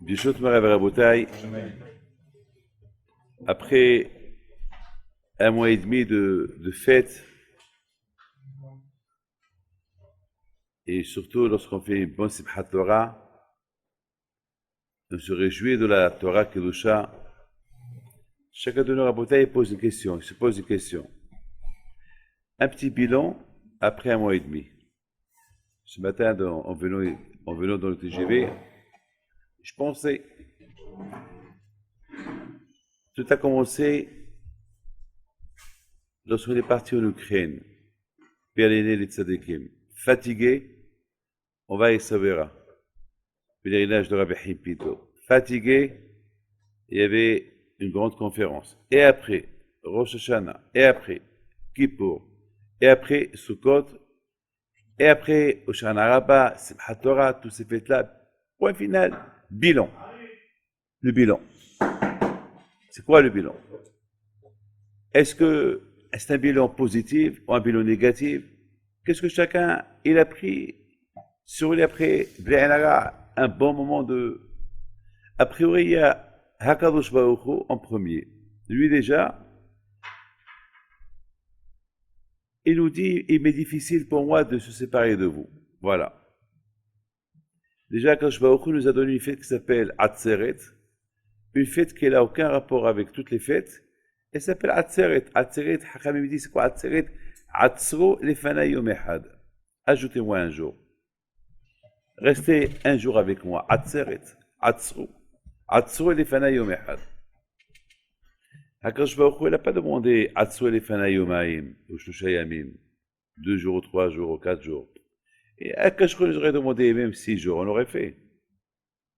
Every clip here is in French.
Bishot Marav Rabotai, après un mois et demi de fête, et surtout lorsqu'on fait une bonne Simchat Torah, on se réjouit de la Torah Kedusha. Chacun de nos Rabotai pose une question, il se pose une question. Un petit bilan après un mois et demi. Ce matin, en venant dans le TGV, je pensais, tout a commencé lorsqu'on est parti en Ukraine, pèleriner les tzadikim. Fatigué, on va à Essaouira, pèlerinage de Rabbi Haim Pito. Fatigué, il y avait une grande conférence. Et après, Rosh Hashanah, et après, Kippour, et après, Sukkot, et après, Hoshana Rabbah, Simchat Torah, tous ces fêtes-là. Point final, bilan. Le bilan. C'est quoi le bilan? Est-ce que c'est un bilan positif ou un bilan négatif? Qu'est-ce que chacun il a pris sur lui après un bon moment de... A priori, il y a Hakadosh Baruch Hu en premier. Lui déjà, il nous dit, il m'est difficile pour moi de se séparer de vous. Voilà. Déjà, Hakadosh Baruch Hu nous a donné une fête qui s'appelle Atzeret, une fête qui n'a aucun rapport avec toutes les fêtes. Elle s'appelle Atzeret. Atzeret, Hakam me dit, c'est quoi Atzeret? Atzro lefana yom echad. Ajoutez-moi un jour. Restez un jour avec moi. Atzeret. Atzro. Atzro lefana yom echad. Hakadosh Baruch Hu, il n'a pas demandé Atzro lefana yomaim, ou Shusha yamim, 2 jours, 3 jours, 4 jours. Et Hakadosh Baruch Hu nous aurait demandé même 6 jours, on l'aurait fait.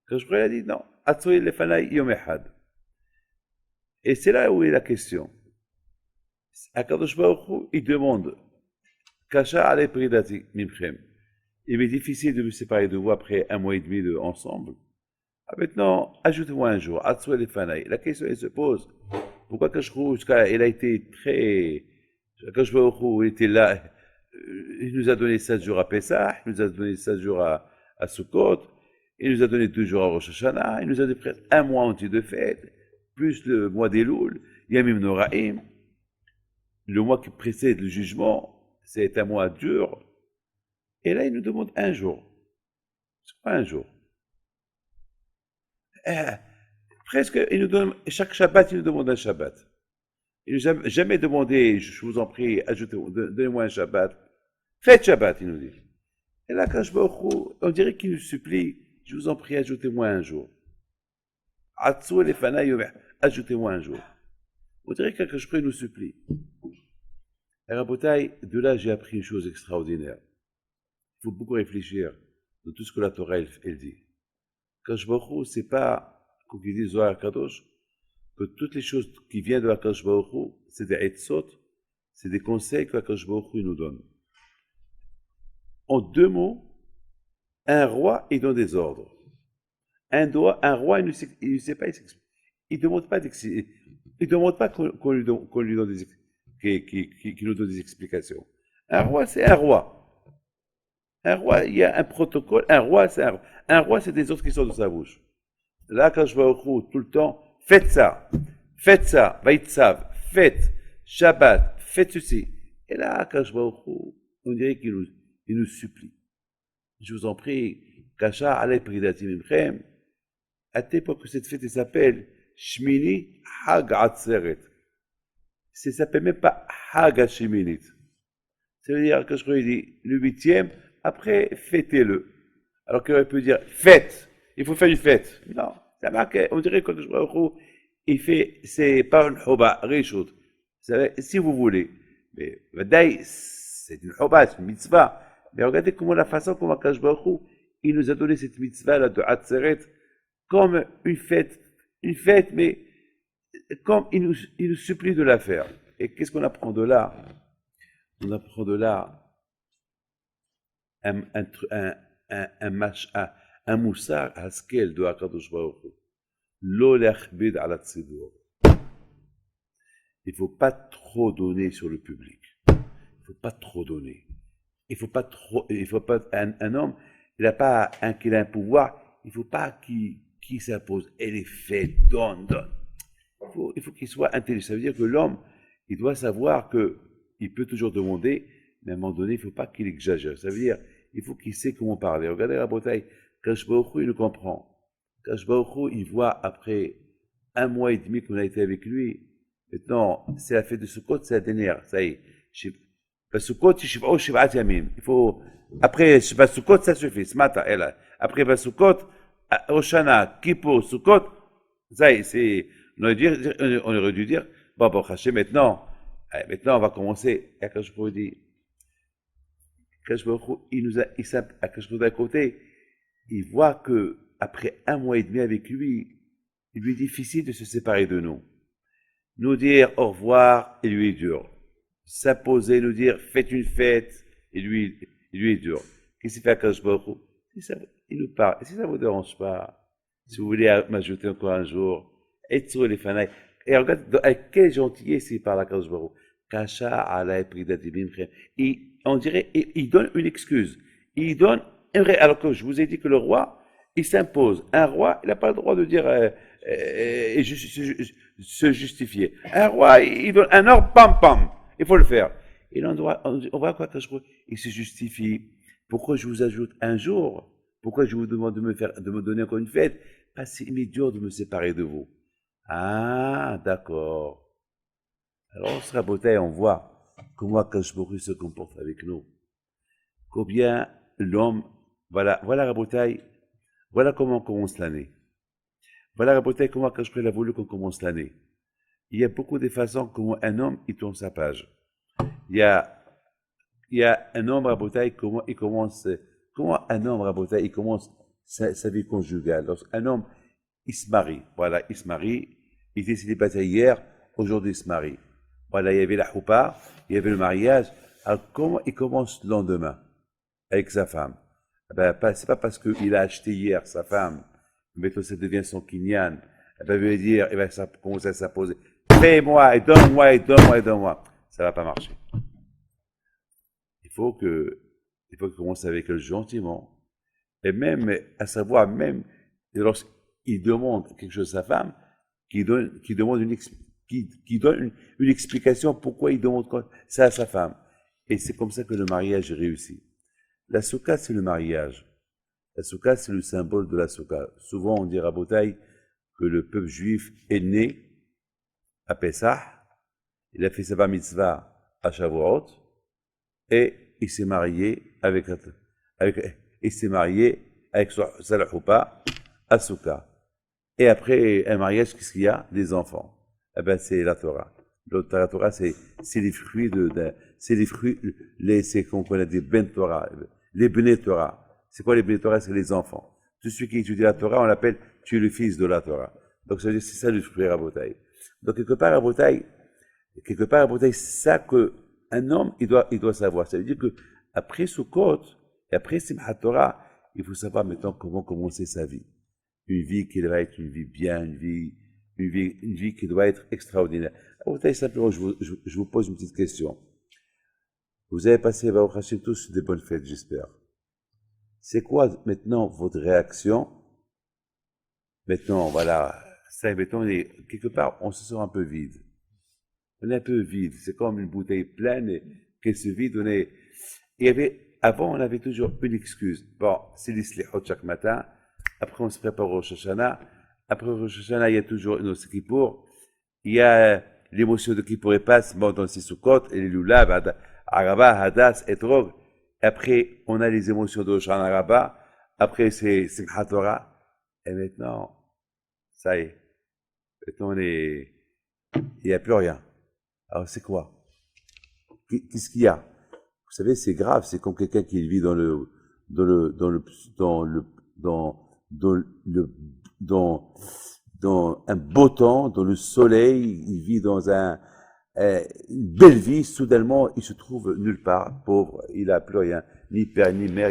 Hakadosh Baruch Hu a dit non. Atzro lefana yom echad. Et c'est là où est la question. Hakadosh Baruch Hu, il demande Kasha ale pridati mimchem. Il m'est difficile de me séparer de vous après un mois et demi de ensemble. Ah, maintenant, ajoutez-moi un jour. Atzou elefanaï. La question elle se pose. Pourquoi Hakadosh Baruch Hu, il a été très... Hakadosh Baruch Hu, il était là. Il nous a donné 7 jours à Pessah, il nous a donné 7 jours à Sukkot, il nous a donné 2 jours à Rosh Hashanah, il nous a donné presque un mois entier de fête, plus le mois d'Elul, Yamim Noraim. Le mois qui précède le jugement, c'est un mois dur. Et là, il nous demande un jour. C'est pas un jour. Presque, il nous donne, chaque Shabbat, il nous demande un Shabbat. Il nous a jamais demandé, je vous en prie, donnez-moi un Shabbat. Faites Shabbat, il nous dit. Et là, quand je vais au Chou, on dirait qu'il nous supplie, je vous en prie, ajoutez-moi un jour. Atzou les fanaï, ajoutez-moi un jour. On dirait que je prie, nous supplie. Et Rabotai, de là, j'ai appris une chose extraordinaire. Il faut beaucoup réfléchir de tout ce que la Torah, elle dit. Kadosh Baruch Hu, c'est pas, comme il dit Zohar Kadosh, que toutes les choses qui viennent de Kadosh Baruch Hu, c'est des etzot, c'est des conseils que Kadosh Baruch Hu nous donne. En 2 mots, un roi, il donne des ordres. Un roi, il ne sait pas, il ne demande pas qu'on lui donne qu'il nous donne des explications. Un roi, c'est un roi. Un roi, il y a un protocole. Un roi, c'est des ordres qui sortent de sa bouche. Là, quand je vais au Khou, tout le temps, faites ça, vaïtsav, faites, Shabbat, faites ceci. Et là, quand je vais au Khou, on dirait qu'il nous supplie. Je vous en prie, Kasha, allez, pridati mimchem. À l'époque que cette fête s'appelle Shmini Hag Atzeret. Ça s'appelle même pas Hag Hasheminit. Ça veut dire que je crois dit le 8e, après fêtez-le. Alors qu'il aurait pu dire fête, il faut faire une fête. Non, ça marque, on dirait que je crois il fait, c'est pas une hoba, rishut. Si vous voulez. Mais Vadaï, c'est une hoba, c'est une mitzvah. Mais regardez comment la façon comment Akash Baruch il nous a donné cette mitzvah là de Atzeret comme une fête, mais comme il nous supplie de la faire. Et qu'est-ce qu'on apprend de là? On apprend de là un moussar haskel de Hakadosh Baruch Hu. Lo lechbid ala tzidur. Il ne faut pas trop donner sur le public. Il ne faut pas trop donner. Il faut pas un homme, il a un pouvoir, il ne faut pas qu'il qui s'impose. Et les faits, donne. Il faut qu'il soit intelligent. Ça veut dire que l'homme, il doit savoir que il peut toujours demander, mais à un moment donné, il ne faut pas qu'il exagère. Ça veut dire, il faut qu'il sait comment parler. Regardez la bataille, Kadosh Baruch Hu, il le comprend. Kadosh Baruch Hu, il voit après 1 mois et demi qu'on a été avec lui. Maintenant, c'est la fête de Sukkot, c'est la dernière. Ça y est. Sukkot, il faut, après, Sukkot, ça suffit. Ce matin, après Sukkot, Oshana, Kippour, Sukkot, ça y est, c'est, on aurait dû dire, bon, Hashem, maintenant, on va commencer. Et Akash Baruch Hu dit, Akash Baruch Hu, il nous a, Akash Baruch Hu d'un côté, il voit que, après 1 mois et demi avec lui, il lui est difficile de se séparer de nous. Nous dire au revoir, il lui est dur. S'imposer, nous dire faites une fête, il lui est dur. Qu'est-ce qu'il fait à Akash Baruch Hu? Il nous parle. Et si ça ne vous dérange pas, si vous voulez m'ajouter encore un jour, et les fanaïs. Et regarde avec quelle gentillesse il parle à Akash Baruch Hu. Kasha ala pridatimim. On dirait, il donne une excuse. Il donne un vrai. Alors que je vous ai dit que le roi, il s'impose. Un roi, il n'a pas le droit de dire et se justifier. Un roi, il donne un ordre, pam pam, il faut le faire. Et là, on voit quoi, il se justifie. Pourquoi je vous ajoute un jour? Pourquoi je vous demande de me donner encore une fête? Parce qu'il m'est dur de me séparer de vous. Ah, d'accord. Alors, on sera beauté, on voit comment Kashboru se comporte avec nous. Combien l'homme, voilà la bouteille, voilà comment on commence l'année. Voilà la bouteille, comment Kashboru a voulu qu'on commence l'année. Il y a beaucoup de façons comment un homme, il tourne sa page. Il y a un homme à bouteille, comment un homme à bouteille, il commence sa vie conjugale. Lorsqu'un homme, il se marie, voilà, il se marie, il était célibataire hier, aujourd'hui il se marie. Voilà, il y avait la choupa, il y avait le mariage. Alors, comment il commence le lendemain avec sa femme? Ben, c'est pas parce qu'il a acheté hier sa femme, maintenant ça devient son kinyan. Ben, il va lui dire, il va commencer à s'imposer. Fais-moi, et donne-moi, et donne-moi, et donne-moi. Ça va pas marcher. Il faut qu'il commence avec elle gentiment. Et même, à savoir, même, lorsqu'il demande quelque chose à sa femme, qu'il demande une explication pourquoi il demande ça à sa femme. Et c'est comme ça que le mariage réussit. La soukha, c'est le mariage. La soukha, c'est le symbole de la soukha. Souvent, on dit à Rabotaï que le peuple juif est né à Pessah, il a fait sa bar mitzvah à Shavuot, et il s'est marié avec sa choupa à Soukha. Et après un mariage, qu'est-ce qu'il y a? Des enfants. Eh ben, c'est la Torah. La Torah, c'est les fruits c'est qu'on connaît des ben Torah, les bnei Torah. C'est quoi les bnei Torah? C'est les enfants. Tout celui qui étudie la Torah, on l'appelle, tu es le fils de la Torah. Donc, c'est ça le fruit à Rabotaï. Donc, quelque part à Rabotaï, c'est ça qu'un homme, il doit savoir. Ça veut dire que après Sukkot, et après Simchat Torah, il faut savoir maintenant comment commencer sa vie. Une vie qui doit être une vie bien, une vie qui doit être extraordinaire. Rabotaï, simplement, je vous pose une petite question. Vous avez passé, Baruch Hashem, tous des bonnes fêtes, j'espère. C'est quoi maintenant votre réaction? Maintenant, voilà, ça, mettons, quelque part, on se sent un peu vide. On est un peu vide. C'est comme une bouteille pleine et qu'elle se vide. Avant, on avait toujours une excuse. Bon, c'est les slichot chaque matin. Après, on se prépare au Rosh Hashanah. Après Rosh Hashanah, il y a toujours une autre Kippour. Il y a l'émotion de Kippour et passe, bon, dans le Sissukot, et les Lulav, Araba, Hadas, Etrog. Après, on a les émotions de Rosh Hashanah Araba. Après, c'est Simchat Torah. Et maintenant, ça y est. Maintenant, il n'y a plus rien. Alors, c'est quoi? Qu'est-ce qu'il y a? Vous savez, c'est grave. C'est comme quelqu'un qui vit dans un beau temps, dans le soleil. Il vit dans une belle vie. Soudainement, il se trouve nulle part, pauvre. Il n'a plus rien. Ni père, ni mère.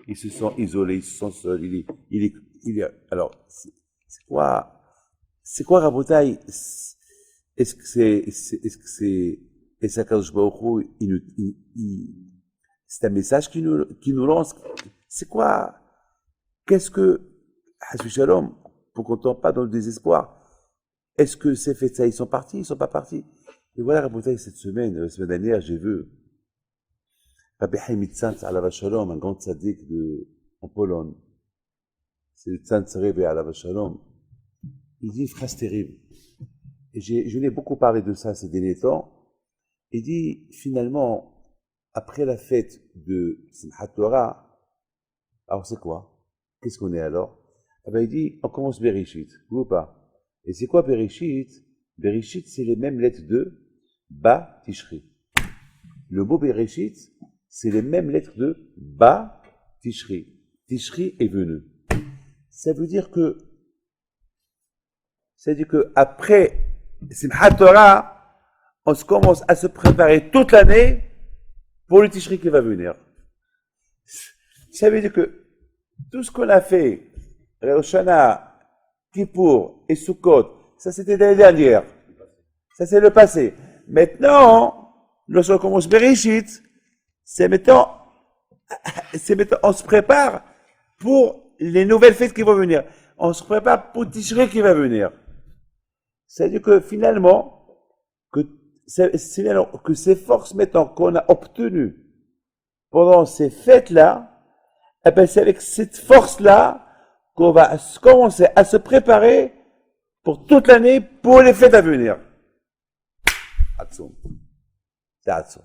Il se sent isolé. Il se sent seul. Alors, c'est quoi Rabotaï? Est-ce que c'est Akadosh Baruch Hu, c'est un message qui nous lance? C'est quoi? Qu'est-ce que, Hasbi Shalom, pour qu'on ne tombe pas dans le désespoir. Est-ce que ces faits ça, ils sont partis, ils ne sont pas partis? Et voilà, Rabotai, cette semaine, la semaine dernière, j'ai vu Rabbi Haïm Tzantz Alav Shalom, un grand tzaddik en Pologne. C'est le Tzantz Rebbe Alav Shalom. Il dit une phrase terrible. Et je l'ai beaucoup parlé de ça ces derniers temps. Il dit, finalement, après la fête de Simchat Torah, alors c'est quoi? Qu'est-ce qu'on est alors? Eh ben, il dit, on commence Bereshit, ou pas? Et c'est quoi Bereshit? Bereshit, c'est les mêmes lettres de Ba Tishri. Le mot Bereshit, c'est les mêmes lettres de Ba Tishri. Tishri est venu. Ça veut dire que, après Simchat Torah, on se commence à se préparer toute l'année pour le Tishri qui va venir. Ça veut dire que tout ce qu'on a fait, Rosh Hashanah, Kippour et Sukkot, ça c'était l'année dernière. Ça c'est le passé. Maintenant, lorsqu'on commence Bereshit, c'est maintenant, on se prépare pour les nouvelles fêtes qui vont venir. On se prépare pour Tishri qui va venir. C'est-à-dire que finalement, que ces forces maintenant qu'on a obtenues pendant ces fêtes-là, eh ben c'est avec cette force-là qu'on va commencer à se préparer pour toute l'année pour les fêtes à venir. Atsoum. C'est Atsoum.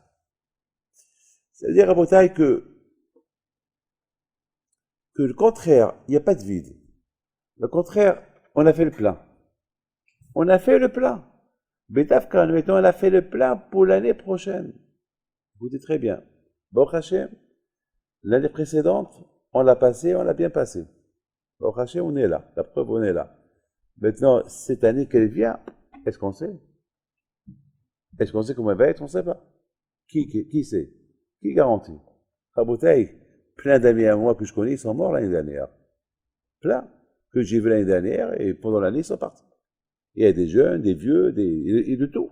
C'est-à-dire, Rabotai, que le contraire, il n'y a pas de vide. Le contraire, on a fait le plein. On a fait le plein. Betafkan, maintenant, on a fait le plein pour l'année prochaine. Écoutez très bien. Baruch Hashem, l'année précédente, on l'a passé, on l'a bien passé. Baruch Hashem, on est là. La preuve, on est là. Maintenant, cette année qu'elle vient, est-ce qu'on sait? Est-ce qu'on sait comment elle va être? On ne sait pas. Qui sait? Qui garantit? Rabotai, plein d'amis à moi que je connais, ils sont morts l'année dernière. Plein. Que j'ai vu l'année dernière, et pendant l'année, ils sont partis. Il y a des jeunes, des vieux, et de tout.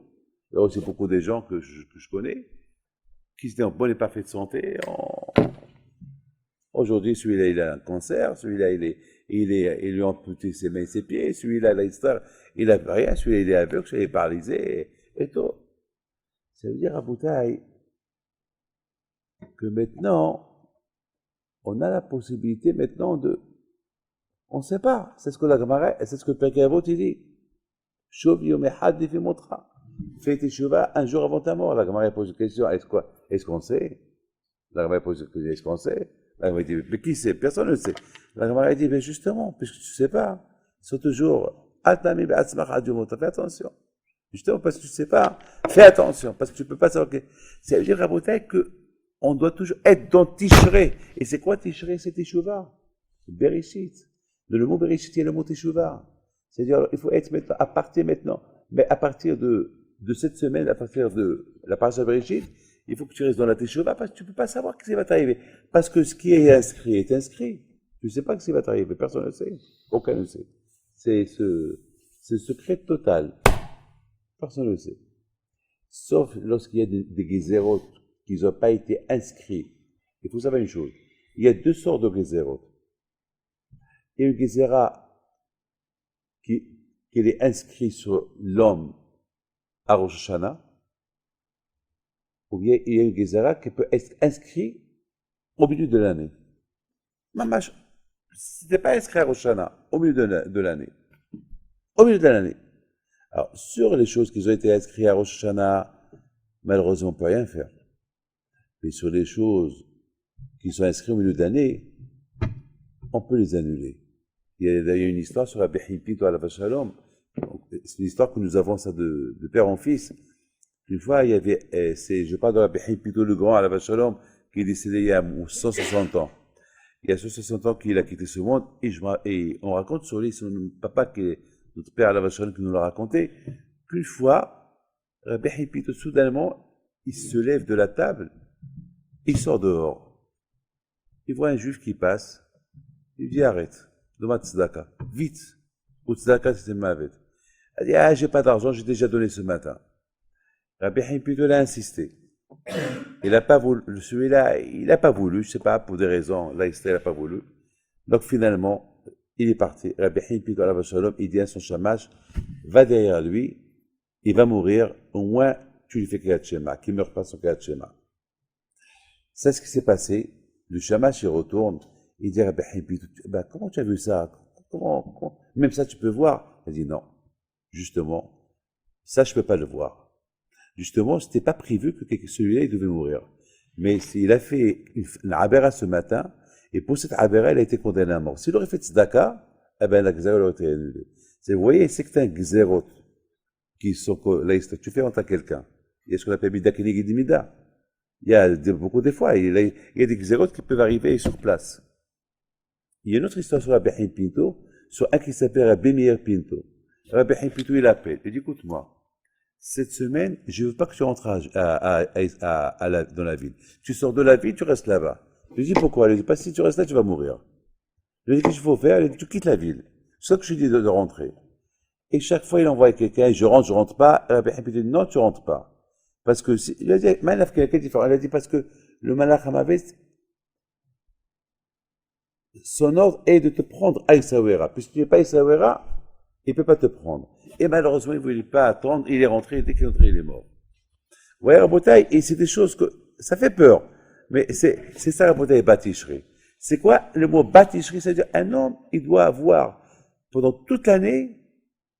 Il y a aussi beaucoup de gens que je connais, qui étaient en bonne et parfaite santé. Aujourd'hui, celui-là, il a un cancer, celui-là, il lui a amputé ses mains et ses pieds, celui-là, il n'a rien, celui-là, il est aveugle, celui-là, il est paralysé, et tout. Ça veut dire à Boutaï que maintenant, on a la possibilité maintenant on ne sait pas. C'est ce que la Gemara, c'est ce que Pirkei Avot il dit. Shov yom echad lefi motra. Fais teshuva un jour avant ta mort. La Gemara pose une question. Est-ce qu'on sait? La Gemara pose une question. Est-ce qu'on sait? La Gemara dit, mais qui sait? Personne ne sait. La Gemara dit, mais justement, puisque tu ne sais pas, c'est toujours atami be'atzmach adumot. Fais attention. Justement, parce que tu ne sais pas, fais attention, parce que tu ne peux pas savoir que. Ça veut dire, Rabotai, qu'on doit toujours être dans Tishrei. Et c'est quoi Tishrei? C'est Teshuvah. C'est Bereshit. Dans le mot Bereshit, il y a le mot Teshuvah. C'est-à-dire, il faut être maintenant, mais à partir de cette semaine, à partir de la parasha Bereshit, il faut que tu restes dans la Teshuvah, parce que tu ne peux pas savoir ce qui va t'arriver. Parce que ce qui est inscrit est inscrit. Tu ne sais pas ce qui va t'arriver, personne ne le sait. Aucun ne le sait. C'est secret total. Personne ne le sait. Sauf lorsqu'il y a des gezerot qui n'ont pas été inscrits. Il faut savoir une chose. Il y a deux sortes de gezerot. Il y a une gezera qui est inscrite sur l'homme à Rosh Hashanah, ou bien il y a une gezera qui peut être inscrite au milieu de l'année. Mamash, c'était pas inscrit à Rosh Hashanah, au milieu de l'année. Au milieu de l'année. Alors, sur les choses qui ont été inscrites à Rosh Hashanah, malheureusement, on ne peut rien faire. Mais sur les choses qui sont inscrites au milieu de l'année, on peut les annuler. Il y a d'ailleurs une histoire sur Rabbi Hippito Alav Shalom. C'est une histoire que nous avons ça de père en fils. Une fois, il y avait, je parle de Rabbi Hippito le Grand Alav Shalom, qui est décédé il y a 160 ans. Il y a 160 ans qu'il a quitté ce monde, et on raconte sur lui, son papa, qui est notre père Alav Shalom, qui nous l'a raconté, qu'une fois, Rabbi Hippito, soudainement, il se lève de la table, il sort dehors. Il voit un juif qui passe, il dit arrête. Demande tzedaka, vite. Ou tzedaka, c'était mavet. Elle dit, j'ai pas d'argent, j'ai déjà donné ce matin. Rabbi Hippito l'a insisté. Il n'a pas voulu, celui-là, il n'a pas voulu, je sais pas, pour des raisons, là, il n'a pas voulu. Donc finalement, il est parti. Rabbi Haim Pinto Alav Shalom, il dit à son shamash, va derrière lui, il va mourir, au moins tu lui fais Kriyat Shema, qu'il ne meure pas son Kriyat Shema. C'est ce qui s'est passé. Le shamash, il retourne, il dit à Rabbi Haim Pinto, ben, comment tu as vu ça? Même ça tu peux voir? Il dit non, justement, ça je peux pas le voir. Justement, c'était pas prévu que celui-là il devait mourir. Mais il a fait une abera ce matin, et pour cette abera, il a été condamné à mort. S'il aurait fait tzedaka, eh ben, la gzera aurait été annulée. Vous voyez, c'est que un gzerot qui sont, là, tu fais entrer quelqu'un. Il y a ce qu'on appelle mida keneged mida. Il y a beaucoup de fois, il y a des gzerot qui peuvent arriver sur place. Il y a une autre histoire sur Rabbi Haim Pinto, sur un qui s'appelle Rabbi Meir Pinto. Rabbi Haim Pinto, il appelle, il dit, écoute-moi, cette semaine, je veux pas que tu rentres dans la ville. Tu sors de la ville, tu restes là-bas. Je lui dis pourquoi? Il dit, parce que si tu restes là, tu vas mourir. Je lui dis, qu'est-ce qu'il faut faire? Il dit, tu quittes la ville. C'est ça que je lui dis de rentrer. Et chaque fois, il envoie quelqu'un, je rentre pas. Rabbi Haim Pinto dit, non, tu rentres pas. Parce que, il a dit, Malach, quelqu'un différent. Il a dit, parce que le Malach Hamavet, son ordre est de te prendre à Issawera. Puisque tu n'es pas Issawera, il ne peut pas te prendre. Et malheureusement, il ne voulait pas attendre, il est rentré, dès qu'il est rentré, il est mort. Ouais, Rabotai, et c'est des choses que, ça fait peur. Mais c'est ça, Rabotai, baticherie. C'est quoi le mot baticherie? C'est-à-dire, un homme, il doit avoir, pendant toute l'année,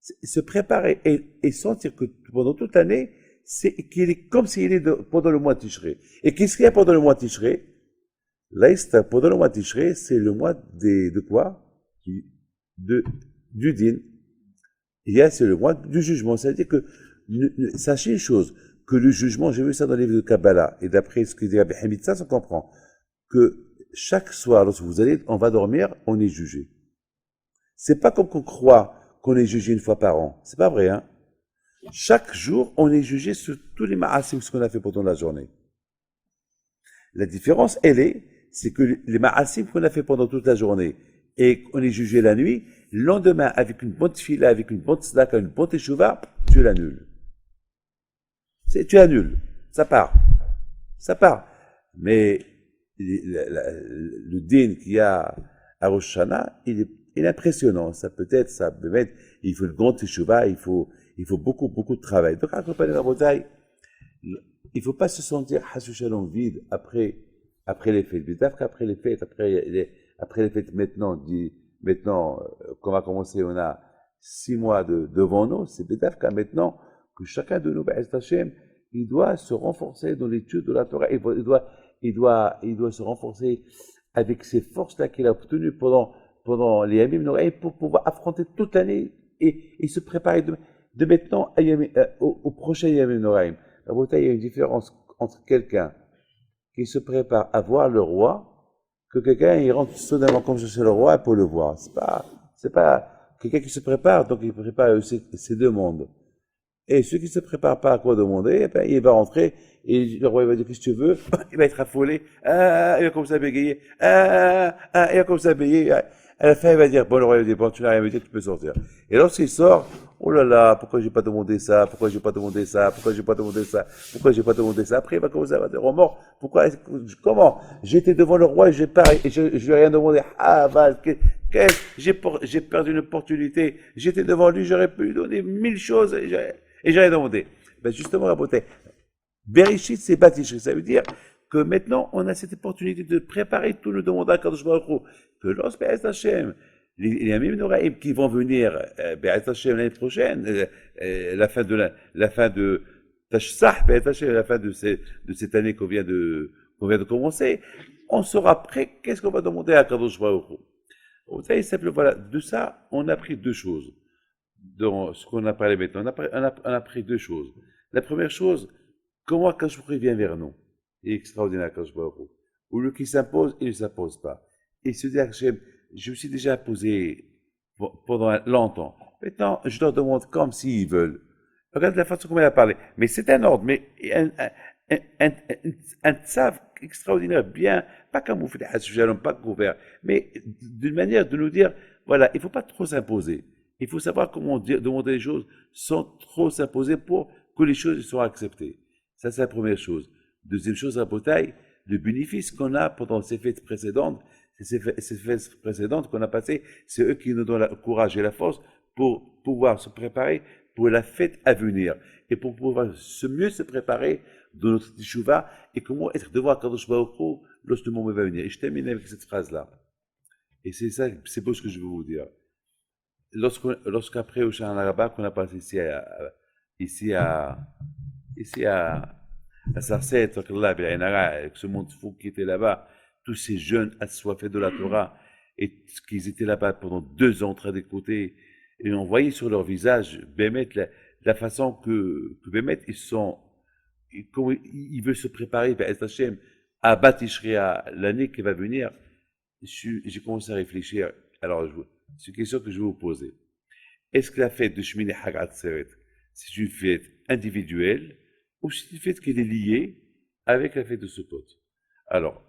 se préparer et sentir que pendant toute l'année, c'est qu'il est comme s'il est pendant le mois de Tishrei. Et qu'est-ce qu'il y a pendant le mois de Tishrei? Là, pendant le mois de Tishrei, c'est le mois de quoi? Du din. Il y a, c'est le mois du jugement. C'est-à-dire que, sachez une chose, que le jugement, j'ai vu ça dans les livres de Kabbalah, et d'après ce que dit Rabbi Hamid, ça, on comprend, que chaque soir, lorsque vous allez, on va dormir, on est jugé. C'est pas comme qu'on croit qu'on est jugé une fois par an. C'est pas vrai, hein. Chaque jour, on est jugé sur tous les ma'asim, ce qu'on a fait pendant la journée. La différence, c'est que les ma'asim qu'on a fait pendant toute la journée, et qu'on est jugé la nuit, le lendemain, avec une bonne fila, avec une bonne tzedaka, une bonne teshuva, tu l'annules. Tu annules. Ça part. Ça part. Mais le din qu'il y a à Rosh Hashanah, il est impressionnant. Ça peut être, il faut une grande teshuva, il faut beaucoup, beaucoup de travail. Donc, accompagner la bataille, il ne faut pas se sentir Hassushalom vide après les fêtes. Mais qu'après les fêtes, après les fêtes maintenant, qu'on va commencer, on a 6 mois devant nous, c'est peut-être qu'à maintenant, que chacun de nous, il doit se renforcer dans l'étude de la Torah, il doit se renforcer avec ces forces-là qu'il a obtenues pendant les Yamim Noraïm pour pouvoir affronter toute l'année et se préparer de maintenant au prochain Yamim Noraïm. La bataille, il y a une différence entre quelqu'un qui se prépare à voir le roi, que quelqu'un, il rentre soudainement comme je suis le roi pour le voir. C'est pas quelqu'un qui se prépare, donc il prépare ces deux mondes. Et ceux qui se préparent pas à quoi demander, il va rentrer, et le roi il va dire, qu'est-ce que tu veux? Il va être affolé, il va commencer à bégayer, il va commencer à bégayer. À la fin, il va dire, bon, le roi il va dire, bon, tu n'as rien à me dire, tu peux sortir. Et lorsqu'il sort, oh là là, pourquoi j'ai pas demandé ça? Pourquoi j'ai pas demandé ça? Pourquoi j'ai pas demandé ça? Pourquoi j'ai pas demandé ça? Après, il va commencer à avoir des remords. Comment? J'étais devant le roi et je lui ai rien demandé. Ah, j'ai perdu une opportunité. J'étais devant lui, j'aurais pu lui donner 1000 choses et j'ai rien demandé. Ben, justement, la beauté. Bereshit, c'est bâticherie. Ça veut dire que maintenant, on a cette opportunité de préparer tout le demande à Kadosh Baruch Hu. Que lorsque Be'ez Hashem, les Yamim Noraïm qui vont venir, Be'ez Hashem l'année prochaine, la fin de Tashsah, Be'ez Hashem, la fin de cette année qu'on vient de commencer, on sera prêt. Qu'est-ce qu'on va demander à Kadosh Baruch Hu? Vous savez, voilà, de ça, on a pris deux choses. Dans ce qu'on a parlé maintenant, on a pris deux choses. La première chose, comment Kadosh Baruch Hu vient vers nous? Il est extraordinaire, Kadosh Baruch Hu. Ou le qui s'impose, il ne s'impose pas. Et se dire, je me suis déjà imposé pendant longtemps. Maintenant, je leur demande comme s'ils veulent. Regarde la façon comment il a parlé. Mais c'est un ordre, mais un tsav extraordinaire, bien, pas camouflé, pas couvert, mais d'une manière de nous dire, voilà, il ne faut pas trop s'imposer. Il faut savoir comment demander les choses sans trop s'imposer pour que les choses soient acceptées. Ça, c'est la première chose. Deuxième chose, à Botaï, le bénéfice qu'on a pendant ces fêtes précédentes, ces fêtes précédentes qu'on a passées, c'est eux qui nous donnent le courage et la force pour pouvoir se préparer pour la fête à venir et pour pouvoir mieux se préparer de notre teshuva et comment être devant Kadosh Baruch Hu lorsque le moment va venir. Et je termine avec cette phrase-là. Et c'est ça, c'est beau ce que je veux vous dire. Lorsqu'après au Shana Araba, qu'on a passé ici à Sarset, avec ce monde fou qui était là-bas, tous ces jeunes assoiffés de la Torah, et qu'ils étaient là-bas pendant 2 ans en train d'écouter, et on voyait sur leur visage, Bémet, la façon que Bémet, ils veulent se préparer vers Hashem, à Batishria, l'année qui va venir. J'ai commencé à réfléchir. Alors, c'est une question que je vais vous poser. Est-ce que la fête de Shmini Hag Atzeret, c'est une fête individuelle ou c'est une fête qui est liée avec la fête de Sukkot? Alors,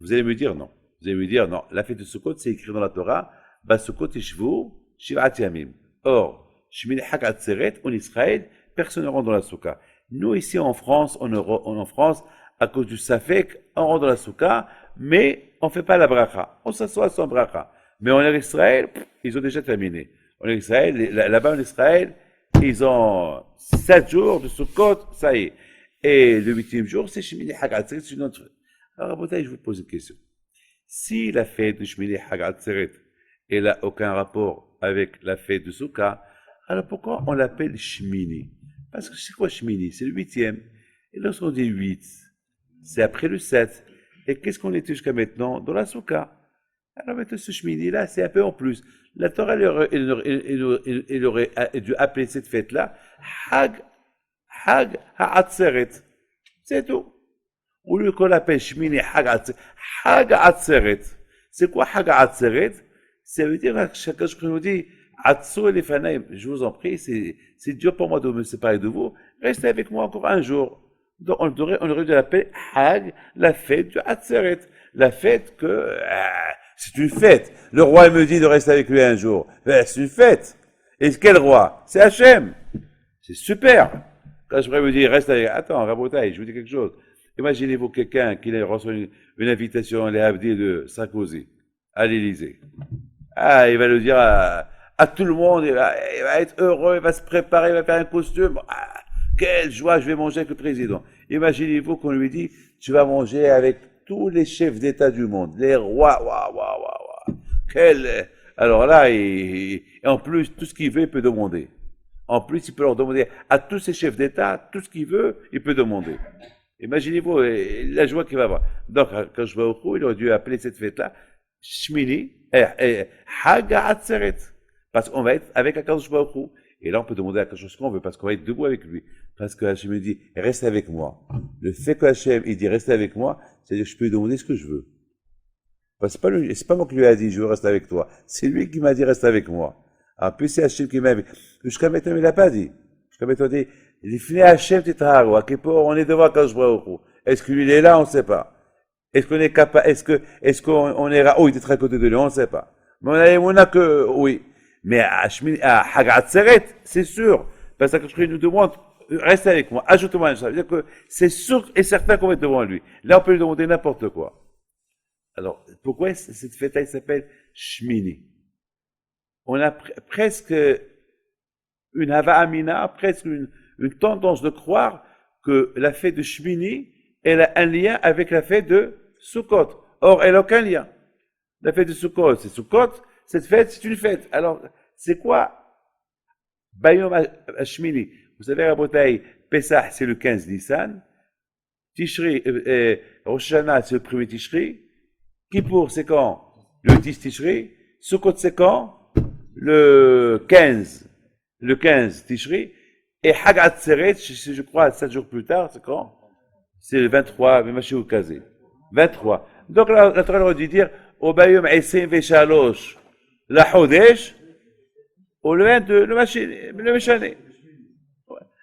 vous allez me dire non. Vous allez me dire non. La fête de Sukkot, c'est écrit dans la Torah, Bas Sukkot Yishvu Shivat Yamim. Or, Shmini Hag Atzeret, en Israël, personne ne rentre dans la Souka. Nous, ici en France, en France, à cause du Safek, on rentre dans la Souka, mais on ne fait pas la bracha. On s'assoit sans bracha. Mais en Israël, ils ont déjà terminé. En Israël, là-bas en Israël, ils ont 7 jours de Sukkot, ça y est. Et le 8e jour, c'est Shmini Hag Atzeret, c'est une autre fête. Alors, Rabotai, je vous pose une question. Si la fête de Shmini Hag Atzeret, elle n'a aucun rapport avec la fête de Sukkot, alors pourquoi on l'appelle Shmini? Parce que c'est quoi Shmini? C'est le 8e. Et lorsqu'on dit 8, c'est après le 7. Et qu'est-ce qu'on était jusqu'à maintenant? Dans la Sukkot. Alors maintenant, ce Shmini-là, c'est un peu en plus. La Torah, elle aurait dû appeler cette fête-là Hag HaAtzeret. C'est tout. Au lieu qu'on l'appelle Shmini Hag HaAtzeret. C'est quoi Hag HaAtzeret? Ça veut dire, chacun nous dit, Atzo Lefanaim, je vous en prie, c'est dur pour moi de me séparer de vous. Restez avec moi encore un jour. Donc on aurait dû l'appeler Hag, la fête du Atzeret. La fête c'est une fête. Le roi me dit de rester avec lui un jour. C'est une fête. Et quel roi? C'est Hachem. C'est super. Quand je pourrais me dire, reste avec... Attends, Rabotai, je vous dis quelque chose. Imaginez-vous quelqu'un qui reçoit une invitation à l'Abdi de Sarkozy, à l'Élysée. Ah, il va le dire à tout le monde, il va être heureux, il va se préparer, il va faire un costume. Ah, quelle joie, je vais manger avec le président. Imaginez-vous qu'on lui dit, tu vas manger avec tous les chefs d'État du monde, les rois, Alors là, et en plus, tout ce qu'il veut, il peut demander. En plus, il peut leur demander à tous ces chefs d'État, tout ce qu'il veut, il peut demander. Imaginez-vous la joie qu'il va avoir. Donc, quand je vais au coup, il aurait dû appeler cette fête-là Shmini Hag HaAtzeret. Parce qu'on va être avec Akadosh Baruch Hu. Et là, on peut demander à quelque chose qu'on veut, parce qu'on va être debout avec lui. Parce que Hachem me dit, reste avec moi. Le fait que Hachem, il dit, reste avec moi, c'est-à-dire que je peux lui demander ce que je veux. Parce que c'est pas moi qui lui ai dit, je veux rester avec toi. C'est lui qui m'a dit, reste avec moi. En plus, c'est Hachem qui m'a dit. Jusqu'à maintenant, il l'a pas dit. Jusqu'à maintenant, il dit, il finit Hachem, Titaharu, à Kippur, on est devant Akadosh Baruch Hu. Est-ce que lui, il est là? On ne sait pas. Est-ce qu'on est capable, est-ce qu'on est il était très à côté de lui? On ne sait pas. Mais on a que, oui. Mais à Hag HaAtzeret, c'est sûr. Parce que je nous demande, reste avec moi, ajoute-moi un chat. C'est-à-dire que c'est sûr et certain qu'on va être devant lui. Là, on peut lui demander n'importe quoi. Alors, pourquoi cette fête-là s'appelle Shmini? On a presque une Hava Amina, presque une tendance de croire que la fête de Shmini, elle a un lien avec la fête de Sukkot. Or, elle n'a aucun lien. La fête de Sukkot, c'est Sukkot. Cette fête, c'est une fête. Alors, c'est quoi Bayom Hashmini? Vous savez, Rabotai, Pesach, c'est le 15 Nissan. Tishri, Rosh Hashanah, c'est le 1er Tishri. Kippour, c'est quand? Le 10 Tishri. Sukkot, c'est quand? Le 15 Tishri. Et Hag HaAtzeret, je crois, 7 jours plus tard, c'est quand? C'est le 23, Memashi Ukazé. 23. Donc, la Torah aurait dû dire, au Bayom Esim Veshalosh, la Chodesh, au le 22, le Meshané.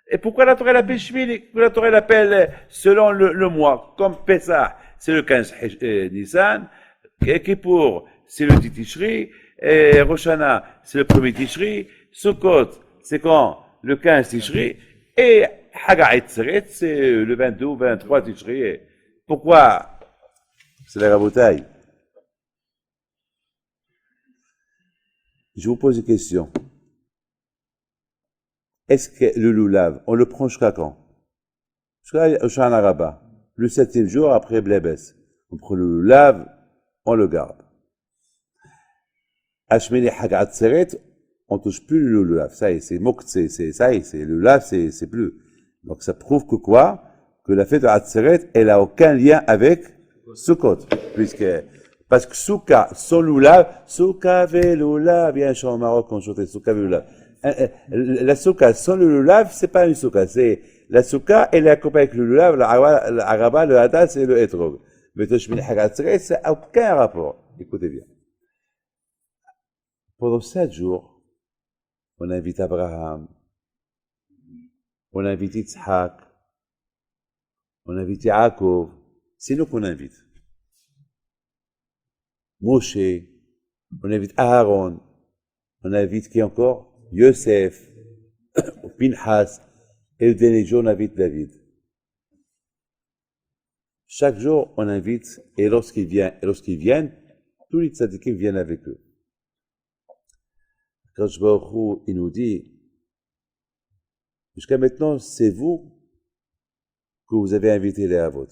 Et pourquoi la Torah l'appelle Shmini? Pourquoi la Torah l'appelle selon le mois? Comme Pesach, c'est le 15 Nissan, Kippour, c'est le 10 Tishri, et Rosh Hashanah, c'est le 1er Tishri, Sukkot, c'est quand? Le 15 Tishri, et Hag HaAtzeret, c'est le 22 ou 23 Tishri. Pourquoi? C'est la rabotaille. Je vous pose une question. Est-ce que le loulav, on le prend jusqu'à quand? Jusqu'à Shana Araba. Le 7e jour après Blebes. On prend le loulav, on le garde. Ashmeni Hagat Seret, on touche plus le loulav. Ça y est, c'est mokt, ça y est, c'est le loulav, c'est plus. Donc ça prouve que quoi? Que la fête de Hatzeret, elle a aucun lien avec Sukkot. Parce que Souka, sans loulav, Souka ve loulav, bien sûr au Maroc on chantait Souka ve loulav. La Souka sans le loulav, c'est pas une Souka, c'est la Souka, elle est accompagnée avec le loulav, l'Araba, le Hadas et le Etrog. Mais Toshmini Hagat Hatzeret, ça n'a aucun rapport. Écoutez bien. Pendant 7 jours, on invite Abraham, on invite Yitzhak, on invite Yaakov, c'est nous qu'on invite. Moshe, on invite Aaron, on invite qui encore? Yosef, Pinhas, et le dernier jour on invite David. Chaque jour on invite, et lorsqu'ils viennent, tous les tzadikim viennent avec eux. Quand je vois il nous dit, jusqu'à maintenant, c'est vous que vous avez invité les Havot.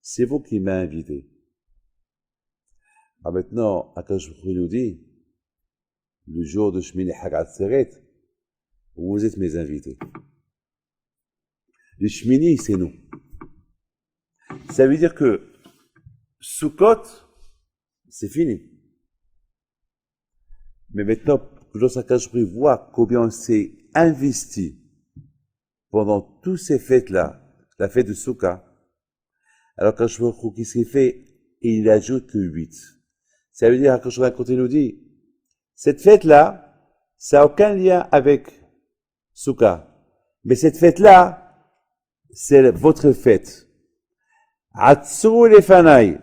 C'est vous qui m'avez invité. Alors maintenant, Akash nous dit, le jour de Shmini Hagat Seret, vous êtes mes invités. Le Shmini, c'est nous. Ça veut dire que Sukkot, c'est fini. Mais maintenant, lorsque Akash voit combien on s'est investi pendant toutes ces fêtes-là, la fête de Souka, alors qu'Akash qu'est-ce qu'il fait? Il ajoute 8. Ça veut dire qu'Akash nous dit, cette fête-là, ça n'a aucun lien avec Souka. Mais cette fête-là, c'est votre fête. Atsu les Fanaï.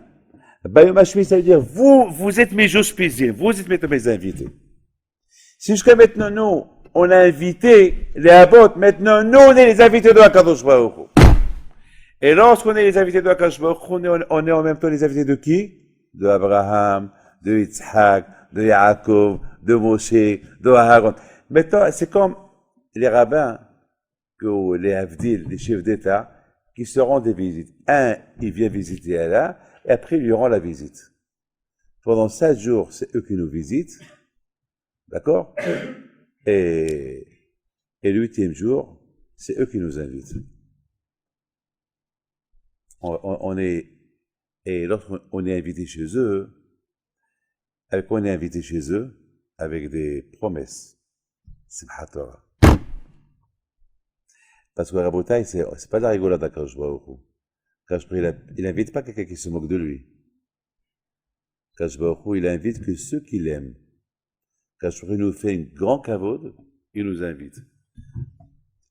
Bayom Hashmi, ça veut dire, vous êtes mes jouspiziers, vous êtes mes invités. Si jusqu'à maintenant, nous, on a invité les Havot, maintenant, nous, on est les invités de Akadosh Baruch Hu. Et lorsqu'on est les invités de Akadosh Baruch Hu, on est en même temps les invités de qui? De Abraham, de Yitzhak, de Yaakov, de Moshe, de Aaron. Maintenant, c'est comme les rabbins, les Havdil, les chefs d'État, qui se rendent des visites. Un, il vient visiter Allah, et après, il lui rend la visite. Pendant 7 jours, c'est eux qui nous visitent. D'accord? Et le 8e jour, c'est eux qui nous invitent. Et lorsqu'on est invité chez eux, avec quoi on est invité chez eux? Avec des promesses. Simchat Torah. Parce que Rabotai, c'est pas de la rigolade à Kadosh Baruch Hu. Kadosh Baruch Hu, il n'invite pas quelqu'un qui se moque de lui. Kadosh Baruch Hu, il invite que ceux qui l'aiment. Kadosh Baruch Hu nous fait une grande kavod, il nous invite.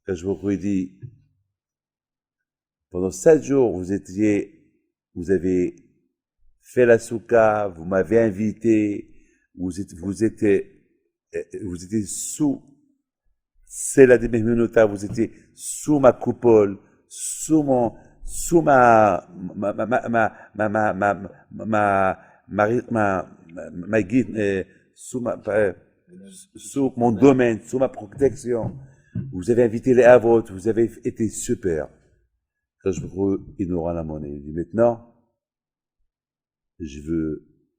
Kadosh Baruch Hu dit, pendant 7 jours, vous avez fait la souka, vous m'avez invité, vous étiez sous, c'est la Mehmenota, vous étiez sous ma coupole, sous ma guide, sous mon domaine, sous ma protection. Vous avez invité les Havot, vous avez été super. Quand je veux, il nous rend la monnaie. Il dit maintenant,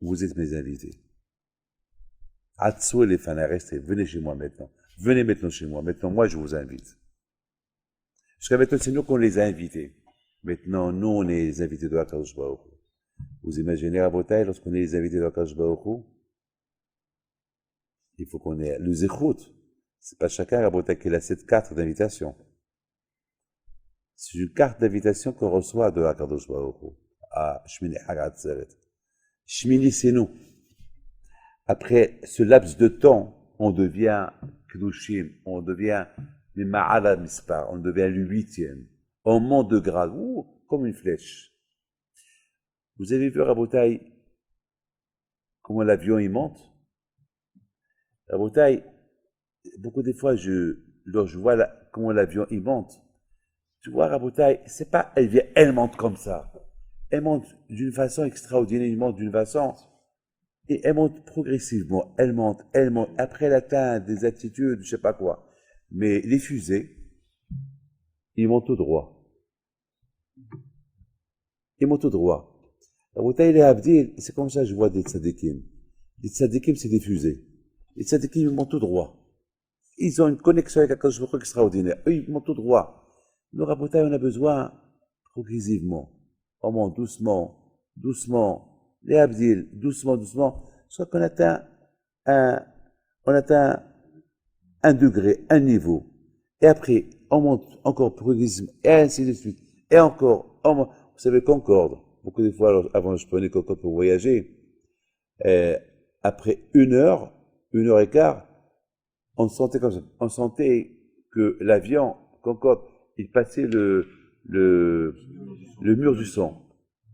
vous êtes mes invités. Atsu et les fans, restez, venez chez moi maintenant. Venez maintenant chez moi. Maintenant, moi, je vous invite. Jusqu'à maintenant, c'est nous qu'on les a invités. Maintenant, nous, on est les invités de Akadosh Baruch Hu. Vous imaginez à Botaï, lorsqu'on est les invités de Akadosh Baruch Hu, il faut qu'on ait le zéchout. C'est pas chacun à Botaï qui a cette carte d'invitation. C'est une carte d'invitation qu'on reçoit de Akadosh Baruch Hu, à Shmini Hagat Seret. Shmini, c'est nous. Après ce laps de temps, on devient Kedushim, on devient Mima'ala Mispar, on devient le 8e. On monte de grade, comme une flèche. Vous avez vu, Rabotaï, comment l'avion il monte? Rabotaï, beaucoup de fois, lorsque je vois comment l'avion il monte, tu vois, Rabotaï, c'est pas, elle monte comme ça. Elle monte d'une façon extraordinaire, elle monte d'une façon. Et elle monte progressivement, elle monte. Après, elle atteint des altitudes, je sais pas quoi. Mais les fusées, ils montent tout droit. Ils montent tout droit. Rabotai, les Abdil, c'est comme ça que je vois des tzadikim. Les tzadikim, c'est des fusées. Les tzadikim, ils montent tout droit. Ils ont une connexion avec Akadosh Baruch Hu extraordinaire. Eux, ils montent tout droit. Nous, Rabotai, on a besoin progressivement. On monte doucement, doucement. Les Abdil, doucement, doucement. Soit qu'on atteint un, on atteint un degré, un niveau. Et après, on monte encore progressivement, et ainsi de suite. Et encore, on monte. Vous savez, Concorde. Beaucoup de fois, alors, avant, je prenais Concorde pour voyager. Après une heure et quart, on sentait comme ça. On sentait que l'avion, Concorde, il passait le mur du son.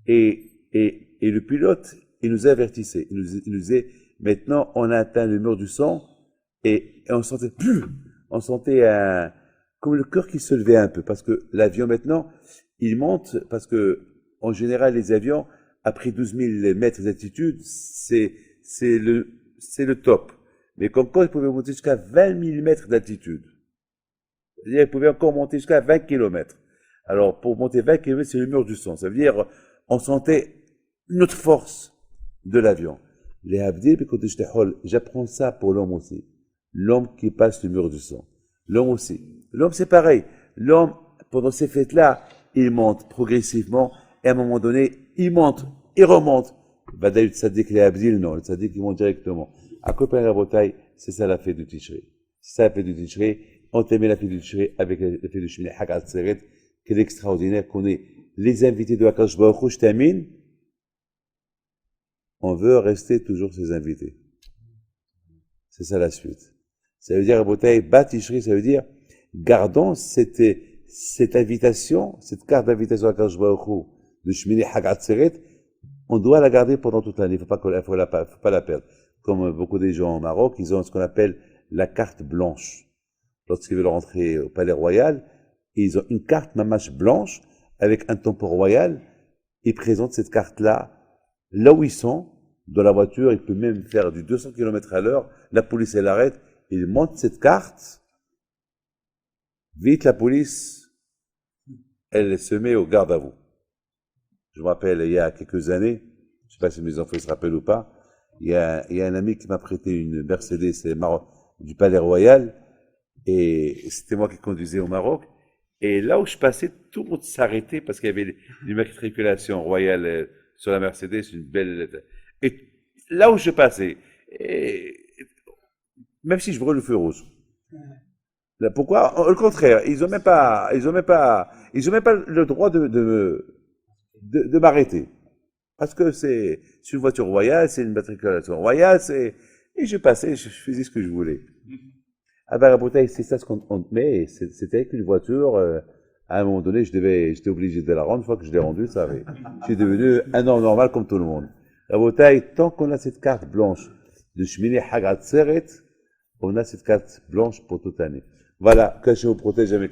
Et le pilote, il nous avertissait. Il nous disait, maintenant, on a atteint le mur du son, et on sentait plus. On sentait comme le cœur qui se levait un peu, parce que l'avion, maintenant, il monte, parce que, en général, les avions, après 12 000 mètres d'altitude, c'est le top. Mais Concorde, il pouvait monter jusqu'à 20 000 mètres d'altitude. C'est-à-dire, il pouvait encore monter jusqu'à 20 kilomètres. Alors, pour monter 20 kilomètres, c'est le mur du son. Ça veut dire, on sentait notre force de l'avion. Les Abdil, j'apprends ça pour l'homme aussi. L'homme qui passe le mur du son. L'homme aussi. L'homme, c'est pareil. L'homme, pendant ces fêtes-là, il monte progressivement, et à un moment donné, il monte, il remonte. Badaï, le tzaddik, les Abdil, non, le tzaddik, il monte directement. À Copain Rabotai, c'est ça la fête du Tishrei. C'est ça la fête du Tishrei. On t'aimait la fête du Tishrei avec la fête du Shmini Hagat Seret, qui est extraordinaire, qu'on est les invités de Akadosh Baruch Hu, je termine. On veut rester toujours ses invités. C'est ça la suite. Ça veut dire, Rabotai, Bat Tishrei, ça veut dire, gardons cette invitation, cette carte d'invitation à Akadosh Baruch Hu, de Shmini Hagat Seret, on doit la garder pendant toute l'année. Faut pas la perdre. Comme beaucoup des gens au Maroc, ils ont ce qu'on appelle la carte blanche. Lorsqu'ils veulent rentrer au Palais Royal, ils ont une carte mamache blanche avec un tampon royal. Ils présentent cette carte-là là où ils sont, dans la voiture. Ils peuvent même faire du 200 km à l'heure. La police, elle arrête. Ils montrent cette carte. Vite, la police, elle se met au garde à vous. Je me rappelle, il y a quelques années, je ne sais pas si mes enfants se rappellent ou pas, il y a un ami qui m'a prêté une Mercedes du Palais Royal, et c'était moi qui conduisais au Maroc. Et là où je passais, tout le monde s'arrêtait parce qu'il y avait l'immatriculation royale sur la Mercedes, une belle. Et là où je passais, même si je brûle le feu rouge. Là, pourquoi? Au contraire, ils ont même pas le droit de m'arrêter. Parce que c'est une voiture royale, c'est une matriculation royale, et je passais, je faisais ce que je voulais. Ah ben, la bouteille, c'est ça ce qu'on te met, c'était avec une voiture, à un moment donné, j'étais obligé de la rendre, une fois que je l'ai rendue, ça avait, je suis devenu un homme normal comme tout le monde. La bouteille, tant qu'on a cette carte blanche de Shmini Hagat Seret, on a cette carte blanche pour toute l'année. Voilà, que je vous protège, mes